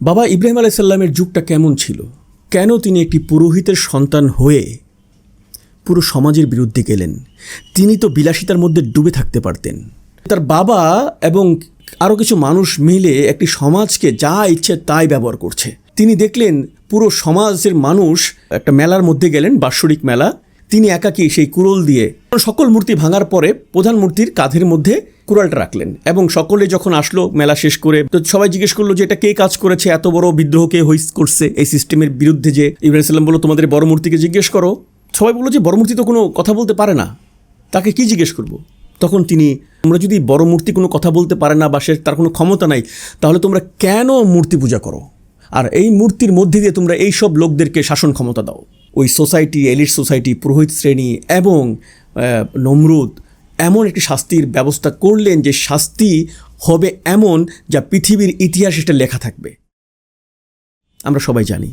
বাবা ইব্রাহিম আলাইহিস সালামের যুগটা কেমন ছিল? কেন তিনি একটি পুরোহিতের সন্তান হয়ে পুরো সমাজের বিরুদ্ধে গেলেন? তিনি তো বিলাসিতার মধ্যে ডুবে থাকতে পারতেন। তার বাবা এবং আরও কিছু মানুষ মিলে একটি সমাজকে যা ইচ্ছে তাই ব্যবহার করছে। তিনি দেখলেন পুরো সমাজের মানুষ একটা মেলার মধ্যে গেলেন, বাৎসরিক মেলা। তিনি একাকী সেই কুড়োল দিয়ে সকল মূর্তি ভাঙার পরে প্রধান মূর্তির কাঁধের মধ্যে কুড়ালটা রাখলেন এবং সকলে যখন আসলো মেলা শেষ করে, তো সবাই জিজ্ঞেস করলো যে এটা কে কাজ করেছে, এত বড় বিদ্রোহ কে করছে এই সিস্টেমের বিরুদ্ধে। যে ইব্রাহিম সাল্লাম বললো তোমাদের বড় মূর্তিকে জিজ্ঞেস করো। সবাই বললো যে বড় মূর্তি তো কোনো কথা বলতে পারে না, তাকে কি জিজ্ঞেস করব? তখন তিনি, তোমরা যদি বড় মূর্তি কোনো কথা বলতে পারে না বা সে তার কোনো ক্ষমতা নাই, তাহলে তোমরা কেন মূর্তি পূজা করো? আর এই মূর্তির মধ্যে দিয়ে তোমরা এই সব লোকদেরকে শাসন ক্ষমতা দাও। ওই সোসাইটি, এলিট সোসাইটি, পুরোহিত শ্রেণী এবং নমরুদ এমন একটি শাস্তির ব্যবস্থা করলেন যে শাস্তি হবে এমন যা পৃথিবীর ইতিহাসে এটা লেখা থাকবে। আমরা সবাই জানি